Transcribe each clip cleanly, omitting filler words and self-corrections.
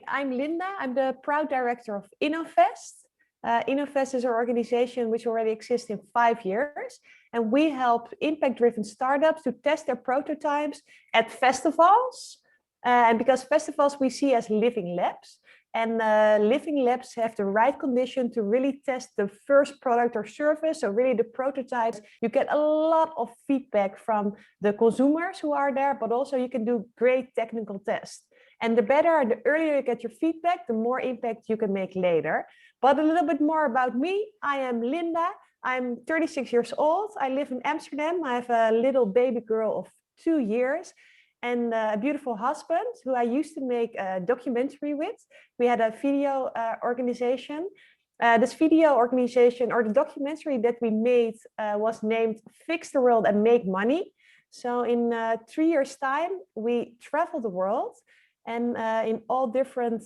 I'm Linda. I'm the proud director of Innofest. Infest is our organization which already exists in 5 years, and we help impact-driven startups to test their prototypes at festivals. And because festivals we see as living labs, and living labs have the right condition to really test the first product or service, so really the prototypes. You get a lot of feedback from the consumers who are there, but also you can do great technical tests. And the better, the earlier you get your feedback, the more impact you can make later. But a little bit more about me. I am Linda. I'm 36 years old. I live in Amsterdam. I have a little baby girl of 2 years and a beautiful husband who I used to make a documentary with. We had a video organization. This video organization, or the documentary that we made, was named Fix the World and Make Money. So in 3 years' time, we traveled the world. And in all different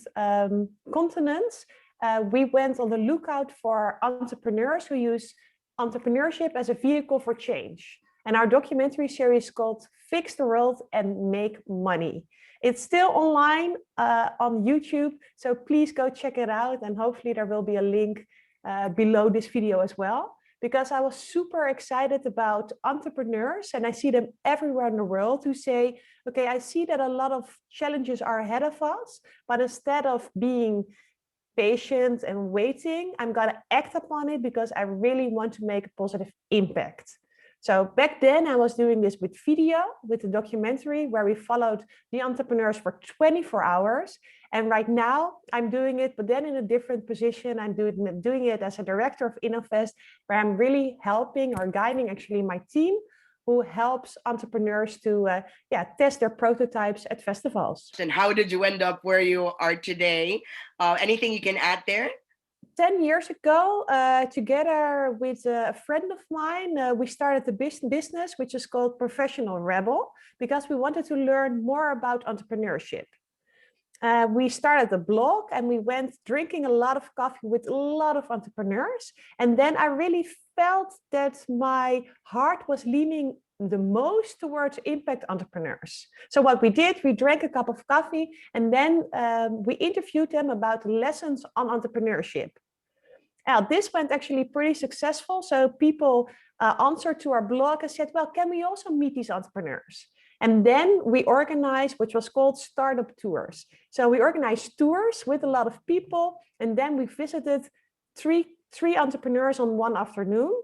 continents, we went on the lookout for entrepreneurs who use entrepreneurship as a vehicle for change. And our documentary series is called Fix the World and Make Money. It's still online on YouTube, so please go check it out. And hopefully there will be a link below this video as well, because I was super excited about entrepreneurs, and I see them everywhere in the world who say, okay, I see that a lot of challenges are ahead of us, but instead of being patient and waiting, I'm gonna act upon it because I really want to make a positive impact. So back then I was doing this with video, with a documentary where we followed the entrepreneurs for 24 hours. And right now I'm doing it, but then in a different position. I'm doing it as a director of Infest, where I'm really helping or guiding actually my team who helps entrepreneurs to test their prototypes at festivals. And how did you end up where you are today? Anything you can add there? 10 years ago, together with a friend of mine, we started a business which is called Professional Rebel, because we wanted to learn more about entrepreneurship. We started a blog and we went drinking a lot of coffee with a lot of entrepreneurs. And then I really felt that my heart was leaning the most towards impact entrepreneurs. So what we did, we drank a cup of coffee and then we interviewed them about lessons on entrepreneurship. This went actually pretty successful. So people answered to our blog and said, well, can we also meet these entrepreneurs? And then we organized, which was called startup tours. So we organized tours with a lot of people, and then we visited three entrepreneurs on one afternoon.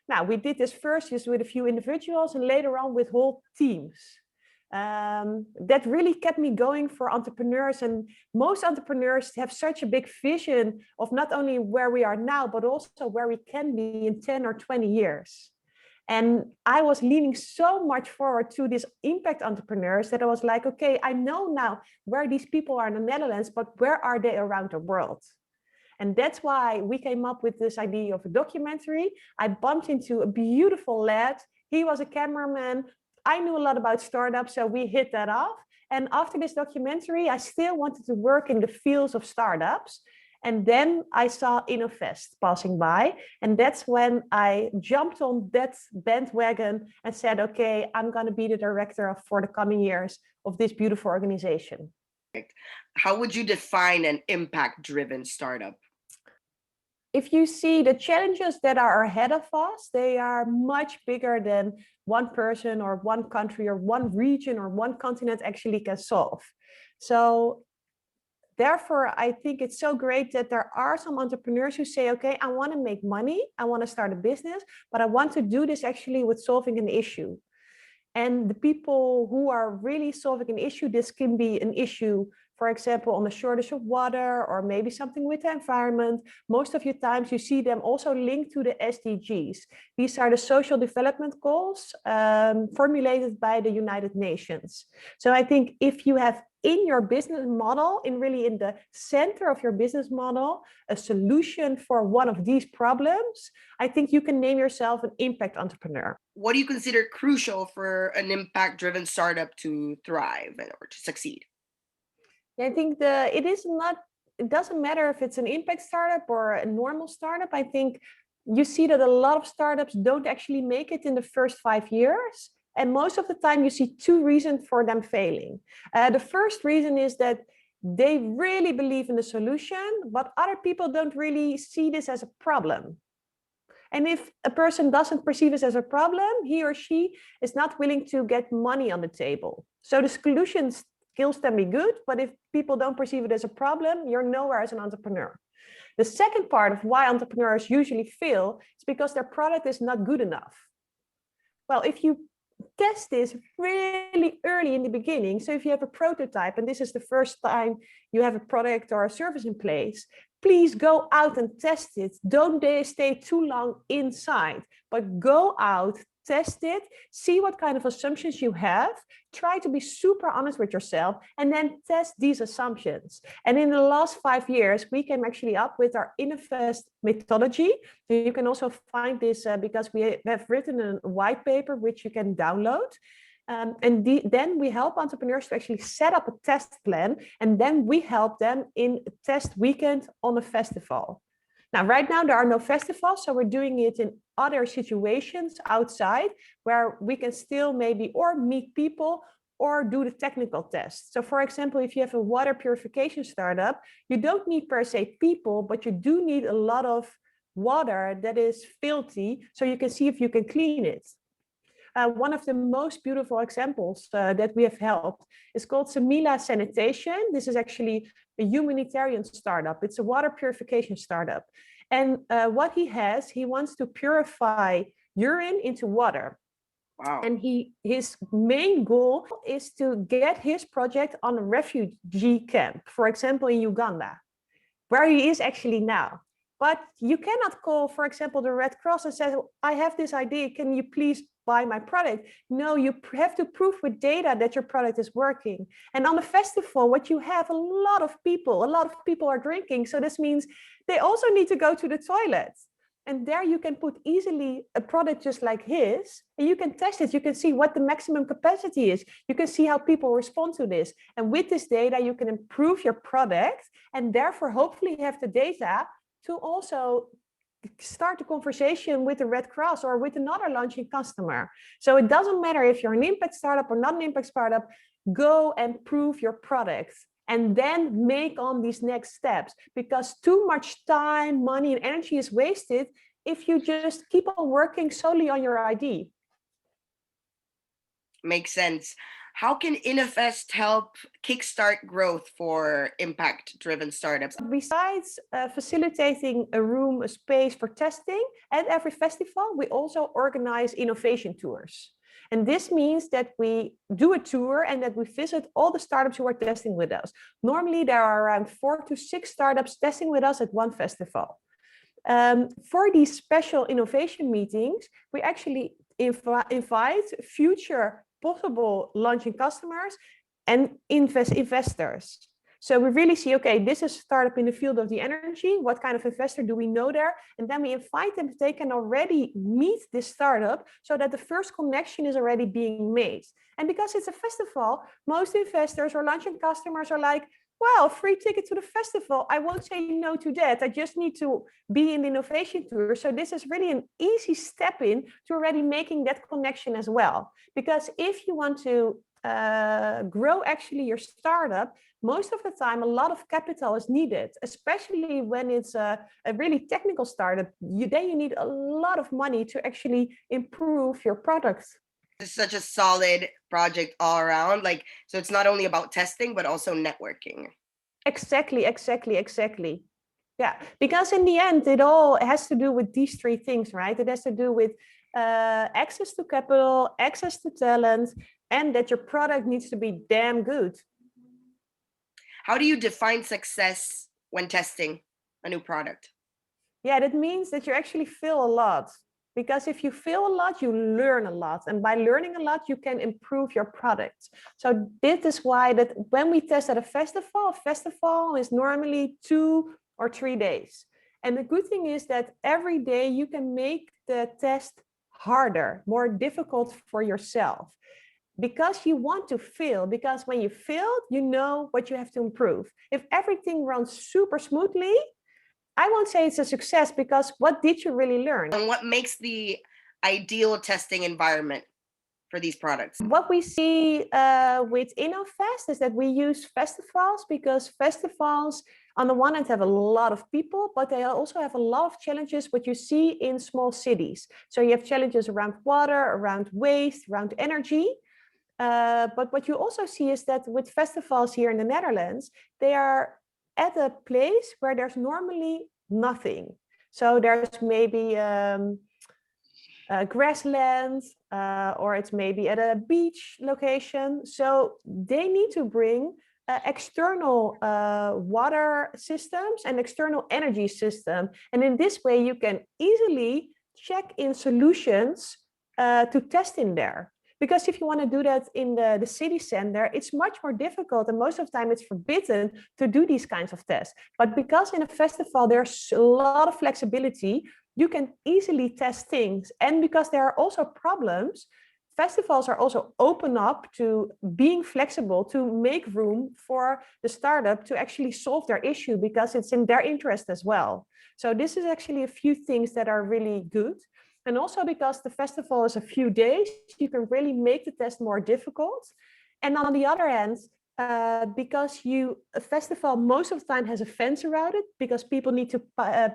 Now, we did this first just with a few individuals and later on with whole teams. That really kept me going for entrepreneurs. And most entrepreneurs have such a big vision of not only where we are now, but also where we can be in 10 or 20 years. And I was leaning so much forward to these impact entrepreneurs that I was like, okay, I know now where these people are in the Netherlands, but where are they around the world? And that's why we came up with this idea of a documentary. I bumped into a beautiful lad. He was a cameraman. I knew a lot about startups, so we hit that off. And after this documentary, I still wanted to work in the fields of startups. And then I saw Innofest passing by. And that's when I jumped on that bandwagon and said, okay, I'm going to be the director for the coming years of this beautiful organization. How would you define an impact-driven startup? If you see the challenges that are ahead of us, they are much bigger than one person or one country or one region or one continent actually can solve. So therefore, I think it's so great that there are some entrepreneurs who say, okay, I want to make money, I want to start a business, but I want to do this actually with solving an issue. And the people who are really solving an issue, this can be an issue, for example, on the shortage of water, or maybe something with the environment. Most of your times you see them also linked to the SDGs. These are the social development goals formulated by the United Nations. So I think if you have in your business model, in the center of your business model, a solution for one of these problems, I think you can name yourself an impact entrepreneur. What do you consider crucial for an impact-driven startup to thrive or to succeed? I think it doesn't matter if it's an impact startup or a normal startup. I think you see that a lot of startups don't actually make it in the first 5 years. And most of the time you see two reasons for them failing. The first reason is that they really believe in the solution, but other people don't really see this as a problem. And if a person doesn't perceive this as a problem, he or she is not willing to get money on the table. So the solution skills can be good, but if people don't perceive it as a problem, you're nowhere as an entrepreneur. The second part of why entrepreneurs usually fail is because their product is not good enough. Well, if you test this really early in the beginning, so if you have a prototype and this is the first time you have a product or a service in place, please go out and test it. Don't stay too long inside, but go out, test it, see what kind of assumptions you have, try to be super honest with yourself, and then test these assumptions. And in the last 5 years, we came actually up with our Infest methodology. You can also find this because we have written a white paper, which you can download. Then we help entrepreneurs to actually set up a test plan, and then we help them in a test weekend on a festival. Now, right now, there are no festivals, so we're doing it in other situations outside where we can still maybe or meet people or do the technical test. So for example, if you have a water purification startup, you don't need per se people, but you do need a lot of water that is filthy so you can see if you can clean it. One of the most beautiful examples that we have helped is called Samila Sanitation. This is actually a humanitarian startup. It's a water purification startup. And what he wants to purify urine into water. Wow. And his main goal is to get his project on a refugee camp, for example, in Uganda, where he is actually now. But you cannot call, for example, the Red Cross and say, I have this idea, can you please buy my product? No, you have to prove with data that your product is working. And on the festival, what you have, a lot of people are drinking. So this means they also need to go to the toilet. And there you can put easily a product just like his, and you can test it. You can see what the maximum capacity is. You can see how people respond to this. And with this data, you can improve your product and therefore hopefully have the data to also start a conversation with the Red Cross or with another launching customer. So it doesn't matter if you're an impact startup or not an impact startup, go and prove your product and then make on these next steps, because too much time, money, and energy is wasted if you just keep on working solely on your ID. Makes sense. How can Innofest help kickstart growth for impact-driven startups? Besides facilitating a room, a space for testing at every festival, we also organize innovation tours. And this means that we do a tour and that we visit all the startups who are testing with us. Normally, there are around 4 to 6 startups testing with us at one festival. For these special innovation meetings, we actually invite future possible launching customers and investors. So we really see, okay, this is a startup in the field of the energy. What kind of investor do we know there? And then we invite them, they can already meet this startup so that the first connection is already being made. And because it's a festival, most investors or launching customers are like, well, free ticket to the festival, I won't say no to that. I just need to be in the innovation tour. So this is really an easy step in to already making that connection as well. Because if you want to grow actually your startup, most of the time a lot of capital is needed, especially when it's a really technical startup. Then you need a lot of money to actually improve your product. It's such a solid project all around. Like, so it's not only about testing, but also networking. Exactly. Yeah, because in the end, it all has to do with these 3 things, right? It has to do with access to capital, access to talent, and that your product needs to be damn good. How do you define success when testing a new product? Yeah, that means that you actually fail a lot. Because if you fail a lot, you learn a lot. And by learning a lot, you can improve your product. So this is why that when we test at a festival is normally 2 or 3 days. And the good thing is that every day you can make the test harder, more difficult for yourself. Because you want to fail, because when you failed, you know what you have to improve. If everything runs super smoothly, I won't say it's a success, because what did you really learn? And what makes the ideal testing environment for these products? What we see with Innofest is that we use festivals, because festivals on the one hand have a lot of people, but they also have a lot of challenges what you see in small cities. So you have challenges around water, around waste, around energy. But what you also see is that with festivals here in the Netherlands, they are at a place where there's normally nothing. So there's maybe grassland, or it's maybe at a beach location. So they need to bring external water systems and external energy system. And in this way, you can easily check in solutions to test in there. Because if you want to do that in the city center, it's much more difficult. And most of the time it's forbidden to do these kinds of tests. But because in a festival, there's a lot of flexibility, you can easily test things. And because there are also problems, festivals are also open up to being flexible, to make room for the startup to actually solve their issue, because it's in their interest as well. So this is actually a few things that are really good. And also because the festival is a few days, you can really make the test more difficult. And on the other hand, because a festival most of the time has a fence around it, because people need to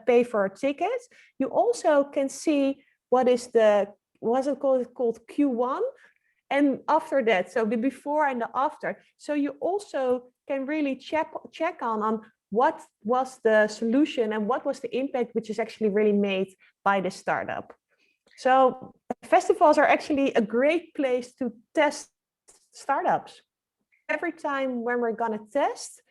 pay for a ticket, you also can see what's it called Q1, and after that, so the before and the after. So you also can really check on what was the solution and what was the impact which is actually really made by the startup. So festivals are actually a great place to test startups. Every time when we're going to test,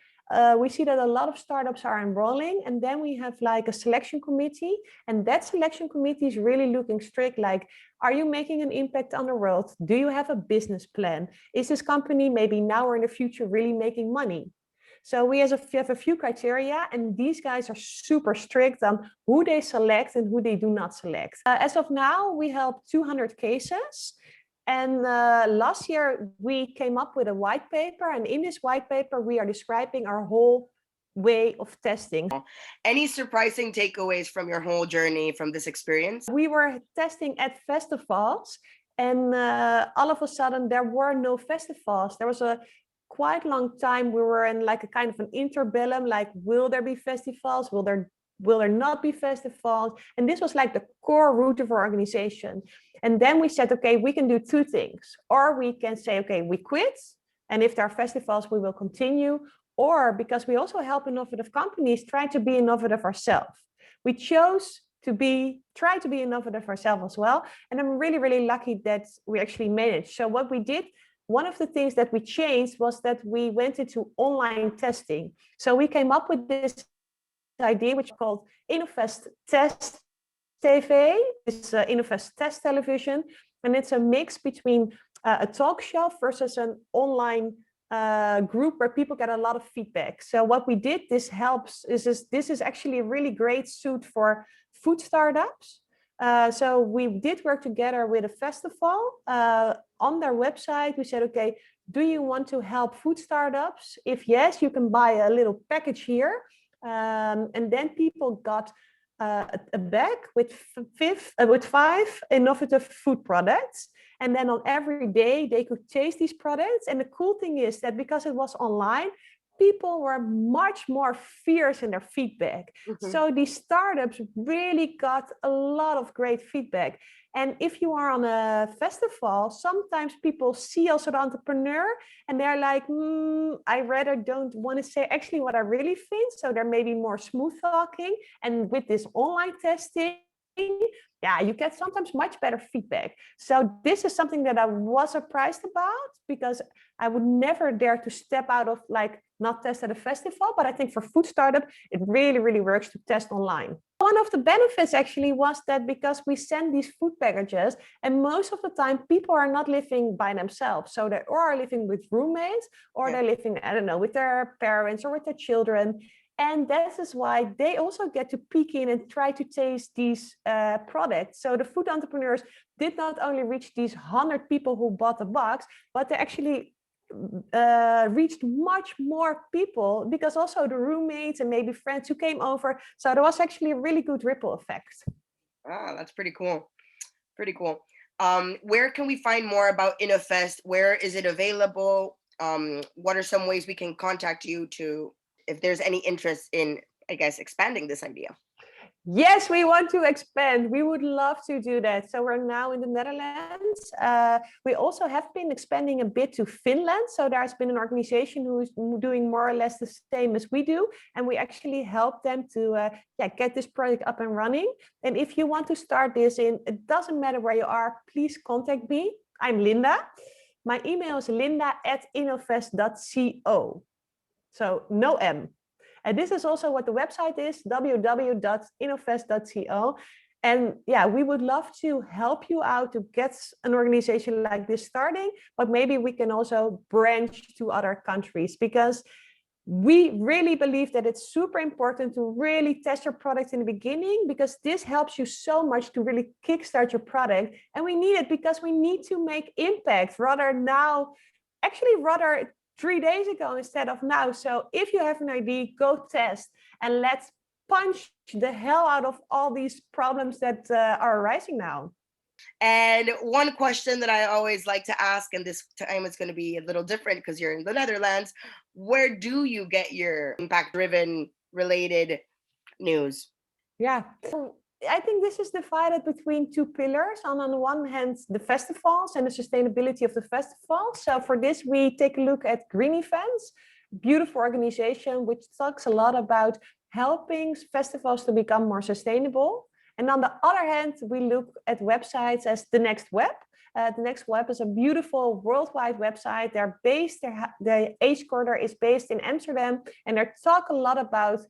we see that a lot of startups are enrolling, and then we have like a selection committee, and that selection committee is really looking strict, like, are you making an impact on the world? Do you have a business plan? Is this company maybe now or in the future really making money? So we have a few criteria, and these guys are super strict on who they select and who they do not select. As of now, we helped 200 cases. And last year, we came up with a white paper. And in this white paper, we are describing our whole way of testing. Any surprising takeaways from your whole journey from this experience? We were testing at festivals, and all of a sudden, there were no festivals. There was a quite long time we were in like a kind of an interbellum, like, will there be festivals? Will there not be festivals? And this was like the core root of our organization. And then we said, okay, we can do two things. Or we can say, okay, we quit. And if there are festivals, we will continue. Or because we also help innovative companies try to be innovative ourselves. We chose to try to be innovative ourselves as well. And I'm really, really lucky that we actually managed. So what we did, one of the things that we changed was that we went into online testing. So we came up with this idea, which is called Innofest Test TV. It's Innofest Test Television. And it's a mix between a talk show versus an online group where people get a lot of feedback. So what we did, this is actually a really great suit for food startups. So we did work together with a festival. On their website, we said, okay, do you want to help food startups? If yes, you can buy a little package here. And then people got a bag with five innovative food products. And then on every day, they could taste these products. And the cool thing is that because it was online, people were much more fierce in their feedback. Mm-hmm. So these startups really got a lot of great feedback. And if you are on a festival, sometimes people see also the entrepreneur and they're like, I rather don't want to say actually what I really think. So there may be more smooth talking. And with this online testing, yeah, you get sometimes much better feedback. So this is something that I was surprised about, because I would never dare to step out of like not test at a festival. But I think for food startup, it really, really works to test online. One of the benefits actually was that because we send these food packages, and most of the time people are not living by themselves. So they are living with roommates, or they're living, I don't know, with their parents or with their children. And that is why they also get to peek in and try to taste these products. So the food entrepreneurs did not only reach these 100 people who bought the box, but they actually reached much more people, because also the roommates and maybe friends who came over. So there was actually a really good ripple effect. Ah, that's pretty cool. Pretty cool. Where can we find more about Innofest? Where is it available? What are some ways we can contact you to, if there's any interest in, I guess, expanding this idea? Yes, we want to expand. We would love to do that. So we're now in the Netherlands. We also have been expanding a bit to Finland. So there's been an organization who's doing more or less the same as we do. And we actually help them to get this project up and running. And if you want to start this it doesn't matter where you are, please contact me. I'm Linda. My email is linda@innofest.co. So no M. And this is also what the website is, www.innofest.co. And yeah, we would love to help you out to get an organization like this starting, but maybe we can also branch to other countries, because we really believe that it's super important to really test your product in the beginning, because this helps you so much to really kickstart your product. And we need it because we need to make impact rather 3 days ago instead of now. So if you have an idea, go test and let's punch the hell out of all these problems that are arising now. And one question that I always like to ask, and this time it's going to be a little different because you're in the Netherlands, where do you get your impact driven related news? Yeah. So I think this is divided between two pillars. On the one hand, the festivals and the sustainability of the festivals. So for this, we take a look at Green Events, beautiful organization, which talks a lot about helping festivals to become more sustainable. And on the other hand, we look at websites as The Next Web. The Next Web is a beautiful worldwide website. The H quarter is based in Amsterdam, and they talk a lot about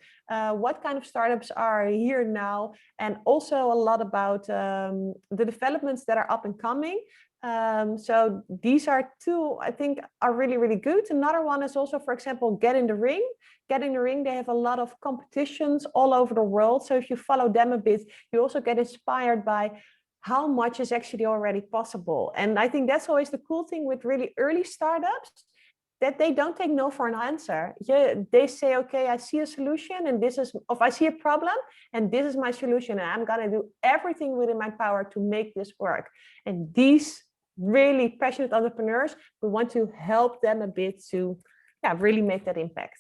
what kind of startups are here now, and also a lot about the developments that are up and coming. So these are two I think are really, really good. Another one is also, for example, Get in the Ring. Get in the Ring, they have a lot of competitions all over the world. So if you follow them a bit, you also get inspired by how much is actually already possible. And I think that's always the cool thing with really early startups, that they don't take no for an answer. They say, okay, I see a solution and I see a problem and this is my solution. And I'm gonna do everything within my power to make this work. And these really passionate entrepreneurs, we want to help them a bit to really make that impact.